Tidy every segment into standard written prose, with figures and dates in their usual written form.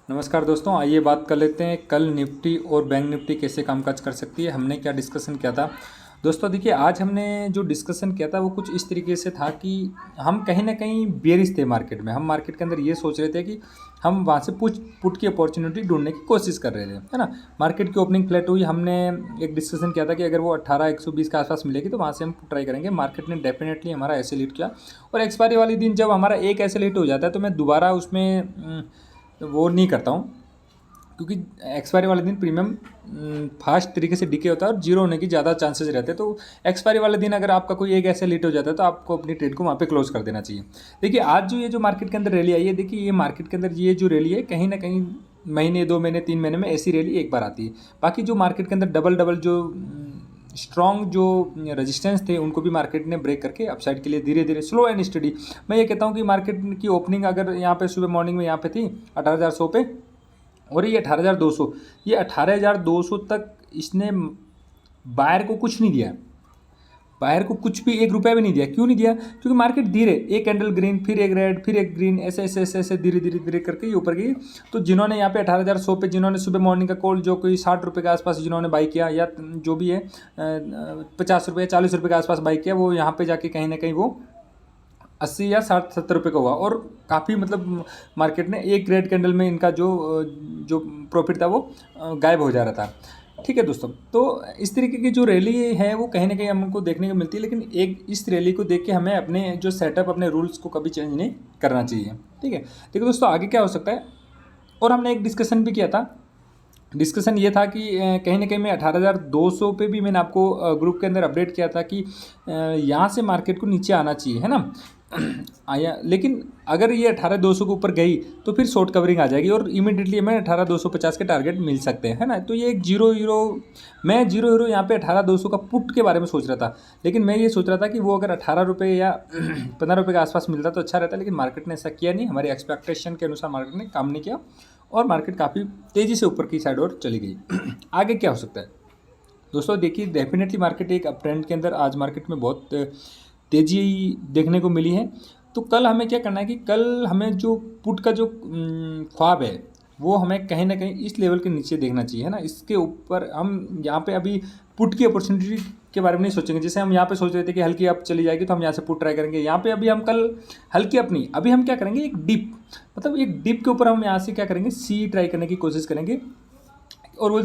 नमस्कार दोस्तों, आइए बात कर लेते हैं कल निफ्टी और बैंक निफ्टी कैसे कामकाज कर सकती है। हमने क्या डिस्कशन किया था दोस्तों। देखिए, आज हमने जो डिस्कशन किया था वो कुछ इस तरीके से था कि हम कहीं ना कहीं बेरिश थे मार्केट में। हम मार्केट के अंदर ये सोच रहे थे कि हम वहाँ से पुट की अपॉर्चुनिटी ढूंढने की कोशिश कर रहे थे, है ना। मार्केट की ओपनिंग फ्लैट हुई, हमने एक डिस्कशन किया था कि अगर वो 18,120 के आसपास मिलेगी तो वहाँ से हम ट्राई करेंगे। मार्केट ने डेफिनेटली हमारा ऐसे लीड किया और एक्सपायरी वाले दिन जब हमारा एक ऐसे लीड हो जाता है तो मैं दोबारा उसमें वो नहीं करता हूँ, क्योंकि एक्सपायरी वाले दिन प्रीमियम फास्ट तरीके से डिके होता है और जीरो होने की ज़्यादा चांसेस रहते हैं। तो एक्सपायरी वाले दिन अगर आपका कोई एक ऐसे लेट हो जाता है तो आपको अपनी ट्रेड को वहाँ पे क्लोज कर देना चाहिए। देखिए, आज जो मार्केट के अंदर रैली आई है, देखिए ये मार्केट के अंदर ये जो रैली है कहीं ना कहीं महीने 2 महीने 3 महीने में ऐसी रैली एक बार आती है। बाकी जो मार्केट के अंदर डबल डबल जो स्ट्रॉन्ग जो रेजिस्टेंस थे उनको भी मार्केट ने ब्रेक करके अपसाइड के लिए धीरे धीरे स्लो एंड स्टडी। मैं ये कहता हूँ कि मार्केट की ओपनिंग अगर यहाँ पे सुबह मॉर्निंग में यहाँ पे थी 18,100 पे और ये 18,200, ये 18,200 तक इसने बायर को कुछ नहीं दिया। बायर को कुछ भी 1 रुपया भी नहीं दिया। क्यों नहीं दिया? क्योंकि मार्केट धीरे, एक कैंडल ग्रीन, फिर एक रेड, फिर एक ग्रीन, ऐसे ऐसे ऐसे ऐसे धीरे धीरे धीरे करके ये ऊपर गई। तो जिन्होंने यहाँ पे 18,100 पे जिन्होंने सुबह मॉर्निंग का कॉल जो कोई 60 रुपये के आसपास जिन्होंने बाई किया या जो भी है 50 रुपये 40 रुपये के आसपास बाई किया, वो यहाँ पे जाके कहीं ना कहीं वो 80 या 60 70 रुपये का हुआ और काफ़ी मतलब मार्केट ने एक रेड कैंडल में इनका जो जो प्रॉफिट था वो गायब हो जा रहा था। ठीक है दोस्तों, तो इस तरीके की जो रैली है वो कहीं ना कहीं हमको देखने को मिलती है, लेकिन एक इस रैली को देख के हमें अपने जो सेटअप अपने रूल्स को कभी चेंज नहीं करना चाहिए। ठीक है, देखो दोस्तों, आगे क्या हो सकता है। और हमने एक डिस्कशन भी किया था। डिस्कशन ये था कि कहीं ना कहीं मैं 18,200 पे भी मैंने आपको ग्रुप के अंदर अपडेट किया था कि यहाँ से मार्केट को नीचे आना चाहिए, है ना। आया, लेकिन अगर ये 18,200 के ऊपर गई तो फिर शॉर्ट कवरिंग आ जाएगी और इमीडिएटली हमें 18,250 के टारगेट मिल सकते हैं, है ना। तो ये एक जीरो हीरो, मैं जीरो हीरो यहाँ पे 18,200 का पुट के बारे में सोच रहा था, लेकिन मैं ये सोच रहा था कि वो अगर 18 रुपये या 15 रुपये के आसपास मिलता तो अच्छा रहता, लेकिन मार्केट ने ऐसा किया नहीं। हमारी एक्सपेक्टेशन के अनुसार मार्केट ने काम नहीं किया और मार्केट काफ़ी तेज़ी से ऊपर की साइड और चली गई। आगे क्या हो सकता है दोस्तों? देखिए, डेफिनेटली मार्केट एक अप ट्रेंड के अंदर आज मार्केट में बहुत तेज़ी देखने को मिली है। तो कल हमें क्या करना है कि कल हमें जो पुट का जो ख्वाब है वो हमें कहीं ना कहीं इस लेवल के नीचे देखना चाहिए, है ना। इसके ऊपर हम यहाँ पे अभी पुट की अपॉर्चुनिटी के बारे में नहीं सोचेंगे। जैसे हम यहाँ पे सोच रहे थे कि हल्की अप चली जाएगी तो हम यहाँ से पुट ट्राई करेंगे। यहाँ पे अभी हम कल हल्की अप नहीं, अभी हम क्या करेंगे, एक डिप, मतलब एक डिप के ऊपर हम यहाँ से क्या करेंगे, सी ट्राई करने की कोशिश करेंगे। और वो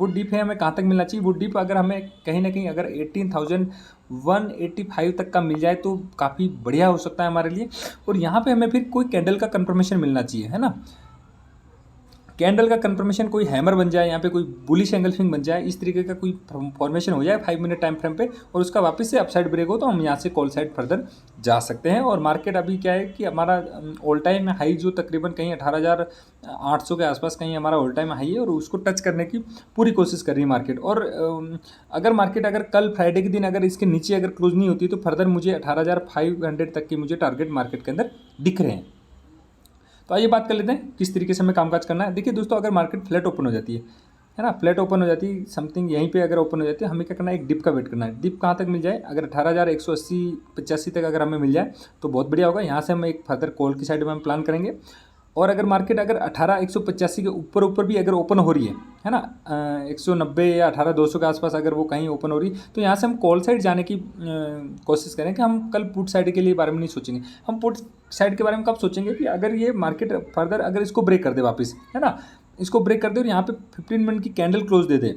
डिप है हमें कहाँ तक मिलना चाहिए, वो डिप अगर हमें कहीं ना कहीं अगर 18,185 तक का मिल जाए तो काफ़ी बढ़िया हो सकता है हमारे लिए। और यहाँ पे हमें फिर कोई कैंडल का कंफर्मेशन मिलना चाहिए, है ना। कैंडल का कंफर्मेशन, कोई हैमर बन जाए, यहाँ पे कोई बुलिश एंगल्फिंग बन जाए, इस तरीके का कोई फॉर्मेशन हो जाए 5 मिनट टाइम फ्रेम पे और उसका वापस से अपसाइड ब्रेक हो तो हम यहाँ से कॉल साइड फर्दर जा सकते हैं। और मार्केट अभी क्या है कि हमारा ऑल टाइम हाई जो तकरीबन कहीं 18,800 के आसपास कहीं हमारा ऑल टाइम हाई है और उसको टच करने की पूरी कोशिश कर रही है मार्केट। और अगर मार्केट अगर कल फ्राइडे के दिन अगर इसके नीचे अगर क्लोज नहीं होती तो फर्दर मुझे 18,500 तक की मुझे टारगेट मार्केट के अंदर दिख रहे हैं। तो आइए बात कर लेते हैं किस तरीके से हमें कामकाज करना है। देखिए दोस्तों, अगर मार्केट फ्लैट ओपन हो जाती है ना, फ्लैट ओपन हो जाती है समथिंग यहीं पे अगर ओपन हो जाती है, हमें क्या करना है, एक डिप का वेट करना है। डिप कहाँ तक मिल जाए, अगर 18,180-85 तक अगर हमें मिल जाए तो बहुत बढ़िया होगा। यहाँ से हम एक फर्दर कॉल की साइड में हम प्लान करेंगे। और अगर मार्केट अगर 18,185 के ऊपर ऊपर भी अगर ओपन हो रही है ना, 190 या 18,200 के आसपास अगर वो कहीं ओपन हो रही तो यहाँ से हम कॉल साइड जाने की कोशिश करें कि हम कल पुट साइड के लिए बारे में नहीं सोचेंगे। हम पुट साइड के बारे में कब सोचेंगे कि अगर ये मार्केट फर्दर अगर इसको ब्रेक कर दे वापस, है ना, इसको ब्रेक कर दे और यहाँ पे 15 मिनट की कैंडल क्लोज दे दे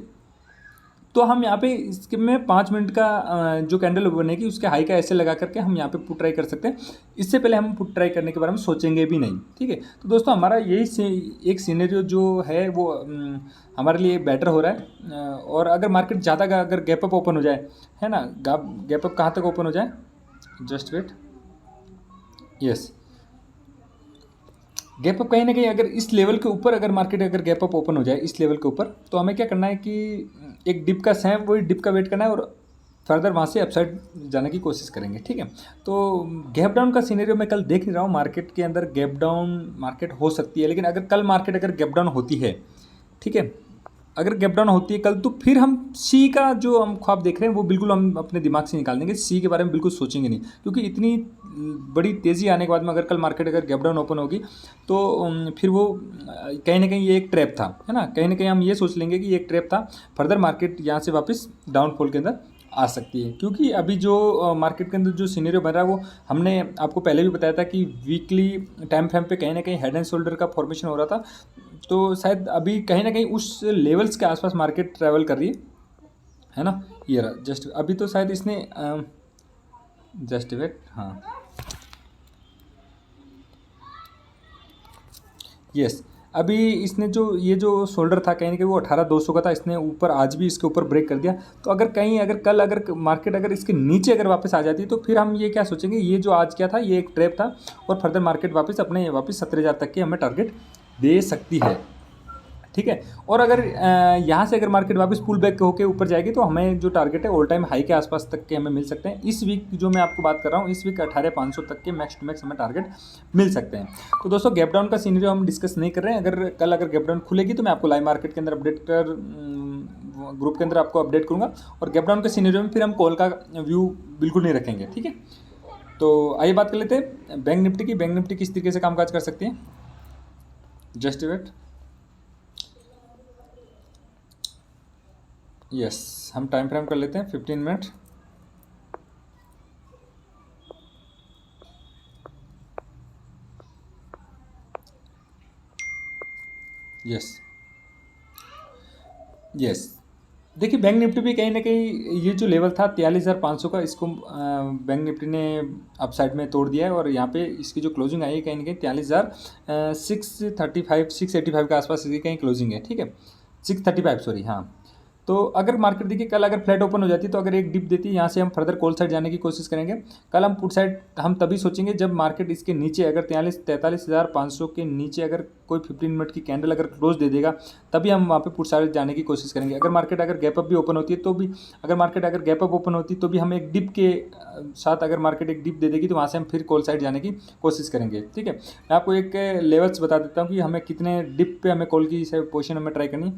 तो हम यहाँ पे इसके में 5 मिनट का जो कैंडल बनेगी उसके हाई का ऐसे लगा करके हम यहाँ पे पुट ट्राई कर सकते हैं। इससे पहले हम पुट ट्राई करने के बारे में सोचेंगे भी नहीं। ठीक है, तो दोस्तों हमारा यही एक सीनेरियो जो है वो हमारे लिए बेटर हो रहा है। और अगर मार्केट ज़्यादा का अगर गैप अप ओपन हो जाए, है ना, गैप अप कहाँ तक ओपन हो जाए, just wait, yes, gap up कहीं ना कहीं अगर इस लेवल के ऊपर अगर मार्केट अगर गैप अप ओपन हो जाए इस लेवल के ऊपर तो हमें क्या करना है कि एक डिप का सेम वही डिप का वेट करना है और फर्दर वहाँ से अपसाइड जाने की कोशिश करेंगे। ठीक है, तो गैप डाउन का सीनेरियो मैं कल देख रहा हूँ मार्केट के अंदर, गैप डाउन मार्केट हो सकती है। लेकिन अगर कल मार्केट अगर गैप डाउन होती है, ठीक है, अगर गैप डाउन होती है कल, तो फिर हम सी का जो हम ख्वाब देख रहे हैं वो बिल्कुल हम अपने दिमाग से निकाल देंगे, सी के बारे में बिल्कुल सोचेंगे नहीं, क्योंकि इतनी बड़ी तेज़ी आने के बाद में अगर कल मार्केट अगर गैप डाउन ओपन होगी तो फिर वो कहीं ना कहीं ये एक ट्रैप था, है ना, कहीं ना कहीं हम ये सोच लेंगे कि ये एक ट्रैप था, फर्दर मार्केट यहाँ से वापस डाउनफॉल के अंदर आ सकती है। क्योंकि अभी जो मार्केट के अंदर जो सिनेरियो बन रहा है वो हमने आपको पहले भी बताया था कि वीकली टाइम फ्रेम पे कहीं ना कहीं हेड एंड शोल्डर का फॉर्मेशन हो रहा था, तो शायद अभी कहीं ना कहीं उस लेवल्स के आसपास मार्केट ट्रैवल कर रही है ना। ये रहा जस्ट अभी तो शायद इसने जस्ट वेट, हाँ यस, अभी इसने जो ये जो शोल्डर था कहीं ना कहीं वो 18,200 का था, इसने ऊपर आज भी इसके ऊपर ब्रेक कर दिया। तो अगर कहीं अगर कल अगर मार्केट अगर इसके नीचे अगर वापस आ जाती तो फिर हम ये क्या सोचेंगे, ये जो आज क्या था ये एक ट्रैप था, और फर्दर मार्केट वापस अपने वापस 17,000 तक के हमें टारगेट दे सकती है, ठीक है। और अगर यहाँ से अगर मार्केट वापस पुल बैक होकर ऊपर जाएगी तो हमें जो टारगेट है ऑल टाइम हाई के आसपास तक के हमें मिल सकते हैं। इस वीक जो मैं आपको बात कर रहा हूँ, इस वीक 18,500 तक के मैक्स टू मैक्स हमें टारगेट मिल सकते हैं। तो दोस्तों गैप डाउन का सीनरियो हम डिस्कस नहीं कर रहे हैं, अगर कल अगर गैप डाउन खुलेगी तो मैं आपको लाइव मार्केट के अंदर अपडेट कर ग्रुप के अंदर आपको अपडेट करूँगा, और गैप डाउन के सीनरियो में फिर हम कॉल का व्यू बिल्कुल नहीं रखेंगे, ठीक है। तो आइए बात कर लेते हैं बैंक निफ्टी की। बैंक निफ्टी किस तरीके से कामकाज कर सकती है, जस्ट वेट, यस हम टाइम फ्रेम कर लेते हैं 15 मिनट। यस यस, देखिए बैंक निफ्टी भी कहीं ना कहीं ये जो लेवल था 43,500 का, इसको बैंक निफ्टी ने अप साइड में तोड़ दिया है, और यहाँ पे इसकी जो क्लोजिंग आई है कहीं ना कहीं 43,635 685 के आसपास इसकी कहीं क्लोजिंग है, ठीक है, 635 सॉरी, हाँ। तो अगर मार्केट देखिए कल अगर फ्लैट ओपन हो जाती तो अगर एक डिप देती, यहाँ से हम फर्दर कॉल साइड जाने की कोशिश करेंगे। कल हम पुट साइड हम तभी सोचेंगे जब मार्केट इसके नीचे अगर 43,500 के नीचे अगर कोई 15 मिनट की कैंडल अगर क्लोज दे देगा, तभी हम वहाँ पे पुट साइड जाने की कोशिश करेंगे। अगर मार्केट अगर गैप अप भी ओपन होती है तो भी, अगर मार्केट अगर गैप अप ओपन होती है तो भी हम एक डिप के साथ, अगर मार्केट एक डिप दे देगी तो वहाँ से हम फिर कॉल साइड जाने की कोशिश करेंगे, ठीक है। मैं आपको एक लेवल्स बता देता हूँ कि हमें कितने डिप पे हमें कॉल की पोजिशन हमें ट्राई करनी,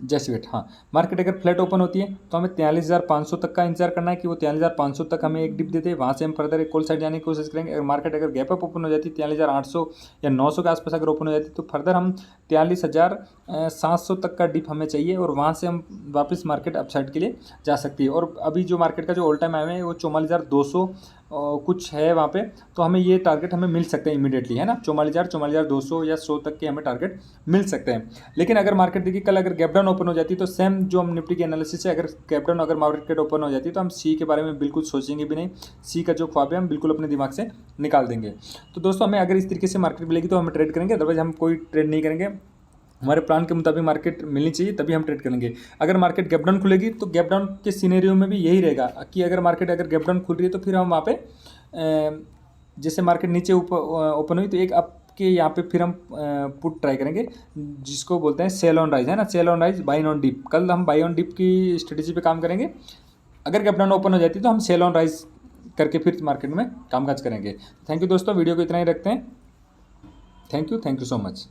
जैसे वेट, हाँ मार्केट अगर फ्लैट ओपन होती है तो हमें 43,500 तक का इंतजार करना है कि वो 43,500 तक हमें एक डिप देते हैं, वहाँ से हम फर्दर एक कॉल साइड जाने की कोशिश करेंगे। अगर मार्केट अगर गैप अप ओपन हो जाती है 43,800 या 900 के आसपास अगर ओपन हो जाती है तो फर्दर हम 43,700 तक का डिप हमें चाहिए, और वहाँ से हम वापस मार्केट अपसाइड के लिए जा सकती है। और अभी जो मार्केट का जो ऑल टाइम हाई है वो 44,200 कुछ है वहाँ पे, तो हमें ये टारगेट हमें मिल सकते हैं इमीडिएटली, है ना, 44,200 या 100 तक के हमें टारगेट मिल सकते हैं। लेकिन अगर मार्केट देखिए कल अगर गैप डाउन ओपन हो जाती है तो सेम जो हम निफ्टी की एनालिसिस है, अगर गैप डाउन अगर मार्केट ओपन हो जाती है तो हम सी के बारे में बिल्कुल सोचेंगे भी नहीं, सी का जो ख्वाब है हम बिल्कुल अपने दिमाग से निकाल देंगे। तो दोस्तों हमें अगर इस तरीके से मार्केट मिलेगी तो हम ट्रेड करेंगे, अदरवाइज हम कोई ट्रेड नहीं करेंगे। हमारे प्लान के मुताबिक मार्केट मिलनी चाहिए तभी हम ट्रेड करेंगे। अगर मार्केट गैप डाउन खुलेगी तो गैप डाउन के सिनेरियो में भी यही रहेगा कि अगर मार्केट अगर गैप डाउन खुल रही है तो फिर हम वहाँ पे जैसे मार्केट नीचे ओपन हुई तो एक अप के यहाँ पे फिर हम पुट ट्राई करेंगे, जिसको बोलते हैं सेल ऑन राइज, है ना, sell on rise buy on dip. कल हम बाई ऑन डिप की स्ट्रेटेजी पे काम करेंगे। अगर गैप डाउन ओपन हो जाती है तो हम सेल ऑन राइज करके फिर मार्केट में कामकाज करेंगे। थैंक यू दोस्तों, वीडियो को इतना ही रखते हैं। Thank you so much.